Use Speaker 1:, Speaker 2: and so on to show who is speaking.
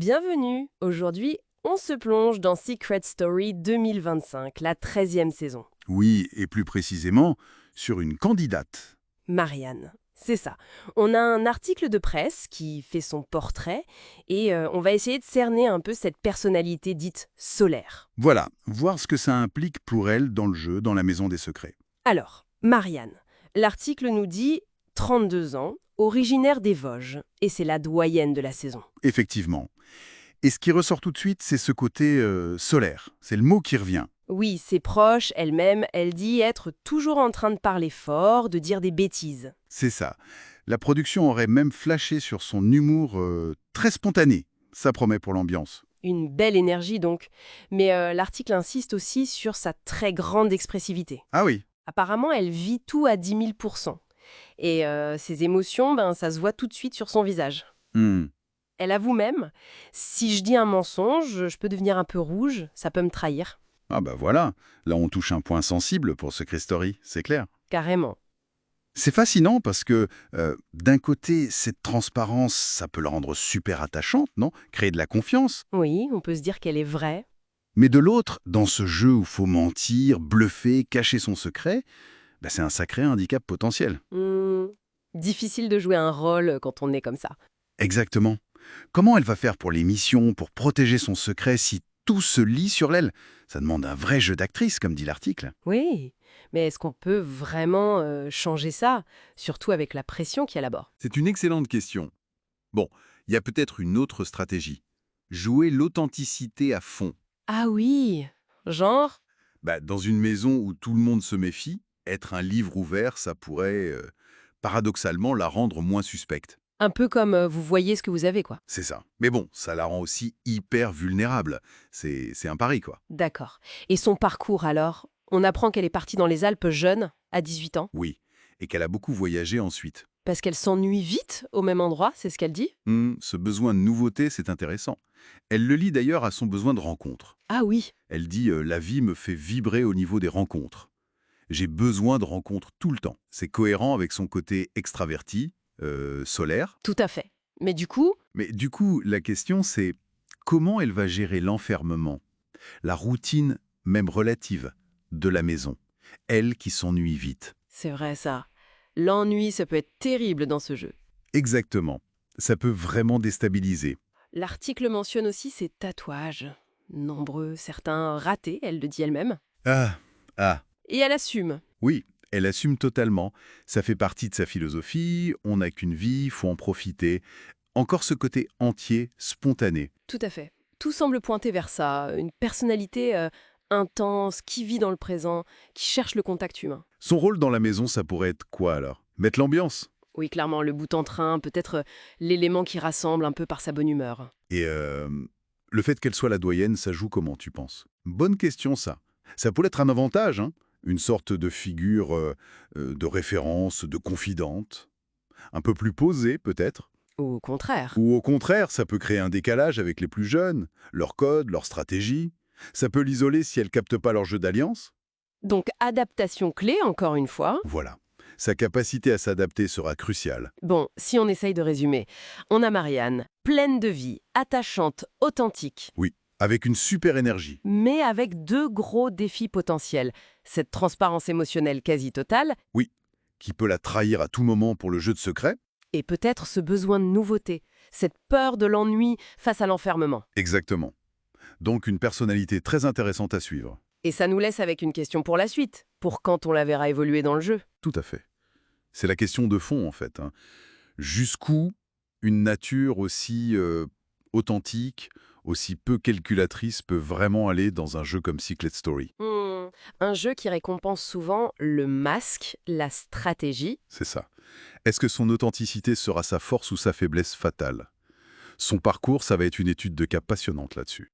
Speaker 1: Bienvenue! Aujourd'hui, on se plonge dans Secret Story 2025, la 13e saison.
Speaker 2: Oui, et plus précisément, sur une candidate.
Speaker 1: Marianne. C'est ça. On a un article de presse qui fait son portrait et on va essayer de cerner un peu cette personnalité dite solaire.
Speaker 2: Voilà, voir ce que ça implique pour elle dans le jeu, dans la Maison des Secrets.
Speaker 1: Alors, Marianne. L'article nous dit 32 ans, originaire des Vosges, et c'est la doyenne de la saison.
Speaker 2: Effectivement. Et ce qui ressort tout de suite, c'est ce côté solaire. C'est le mot qui revient.
Speaker 1: Oui, c'est proche, elle-même, elle dit être toujours en train de parler fort, de dire des bêtises.
Speaker 2: C'est ça. La production aurait même flashé sur son humour très spontané. Ça promet pour l'ambiance.
Speaker 1: Une belle énergie donc. Mais l'article insiste aussi sur sa très grande expressivité.
Speaker 2: Ah oui.
Speaker 1: Apparemment, elle vit tout à 10 000 %. Et ses émotions, ça se voit tout de suite sur son visage.
Speaker 2: Hmm.
Speaker 1: Elle avoue même, si je dis un mensonge, je peux devenir un peu rouge, ça peut me trahir.
Speaker 2: Ah bah voilà, là on touche un point sensible pour Secret Story, c'est clair.
Speaker 1: Carrément.
Speaker 2: C'est fascinant parce que, d'un côté, cette transparence, ça peut la rendre super attachante, non? Créer de la confiance.
Speaker 1: Oui, on peut se dire qu'elle est vraie.
Speaker 2: Mais de l'autre, dans ce jeu où faut mentir, bluffer, cacher son secret, bah, c'est un sacré handicap potentiel.
Speaker 1: Hmm, difficile de jouer un rôle quand on est comme ça.
Speaker 2: Exactement. Comment elle va faire pour les missions, pour protéger son secret si tout se lit sur elle? Ça demande un vrai jeu d'actrice, comme dit l'article.
Speaker 1: Oui, mais est-ce qu'on peut vraiment changer ça, surtout avec la pression qu'il y a là-bas?
Speaker 3: C'est une excellente question. Bon, il y a peut-être une autre stratégie. Jouer l'authenticité à fond.
Speaker 1: Ah oui, genre?
Speaker 3: Dans une maison où tout le monde se méfie, être un livre ouvert, ça pourrait, paradoxalement, la rendre moins suspecte.
Speaker 1: Un peu comme vous voyez ce que vous avez, quoi.
Speaker 3: C'est ça. Mais bon, ça la rend aussi hyper vulnérable. C'est un pari, quoi.
Speaker 1: D'accord. Et son parcours alors? On apprend qu'elle est partie dans les Alpes jeune, à 18 ans,
Speaker 3: Oui. Et qu'elle a beaucoup voyagé ensuite.
Speaker 1: parce qu'elle s'ennuie vite au même endroit, c'est ce qu'elle dit?
Speaker 3: Ce besoin de nouveauté, c'est intéressant. Elle le lie d'ailleurs à son besoin de rencontre.
Speaker 1: Ah oui,
Speaker 3: Elle dit La vie me fait vibrer au niveau des rencontres. J'ai besoin de rencontres tout le temps. C'est cohérent avec son côté extraverti, solaire.
Speaker 1: tout à fait. Mais du coup,
Speaker 3: Mais du coup, la question c'est comment elle va gérer l'enfermement, la routine, même relative, de la maison. Elle qui s'ennuie vite.
Speaker 1: c'est vrai ça. L'ennui, ça peut être terrible dans ce jeu.
Speaker 3: Exactement. Ça peut vraiment déstabiliser.
Speaker 1: L'article mentionne aussi ses tatouages. Nombreux, certains ratés, elle le dit elle-même.
Speaker 3: Ah, ah,
Speaker 1: Et elle assume.
Speaker 3: oui, elle assume totalement. Ça fait partie de sa philosophie, on n'a qu'une vie, faut en profiter. Encore ce côté entier, spontané.
Speaker 1: Tout à fait. Tout semble pointer vers ça, une personnalité intense, qui vit dans le présent, qui cherche le contact humain.
Speaker 3: Son rôle dans la maison, ça pourrait être quoi alors? Mettre l'ambiance.
Speaker 1: Oui, clairement, le bout en train, peut-être l'élément qui rassemble un peu par sa bonne humeur.
Speaker 3: Et le fait qu'elle soit la doyenne, ça joue comment, tu penses? Bonne question, ça. Ça pourrait être un avantage, hein? Une sorte de figure de référence, de confidente. Un peu plus posée, peut-être.
Speaker 1: Au contraire.
Speaker 3: Ou au contraire, ça peut créer un décalage avec les plus jeunes, leurs codes, leurs stratégies. Ça peut l'isoler si elle capte pas leur jeu d'alliance.
Speaker 1: Donc, adaptation clé, encore une fois.
Speaker 3: Voilà. Sa capacité à s'adapter sera cruciale.
Speaker 1: Bon, si on essaye de résumer, on a Marianne, pleine de vie, attachante, authentique,
Speaker 3: Oui, avec une super énergie.
Speaker 1: mais avec deux gros défis potentiels. Cette transparence émotionnelle quasi totale,
Speaker 3: Oui, qui peut la trahir à tout moment pour le jeu de secret.
Speaker 1: et peut-être ce besoin de nouveauté, cette peur de l'ennui face à l'enfermement.
Speaker 3: Exactement. Donc une personnalité très intéressante à suivre.
Speaker 1: Et ça nous laisse avec une question pour la suite, pour quand on la verra évoluer dans le jeu.
Speaker 3: Tout à fait. C'est la question de fond, en fait, hein. Jusqu'où une nature aussi authentique, aussi peu calculatrice peut vraiment aller dans un jeu comme Secret Story?
Speaker 1: Un jeu qui récompense souvent le masque, la stratégie.
Speaker 3: C'est ça. Est-ce que son authenticité sera sa force ou sa faiblesse fatale? Son parcours, ça va être une étude de cas passionnante là-dessus.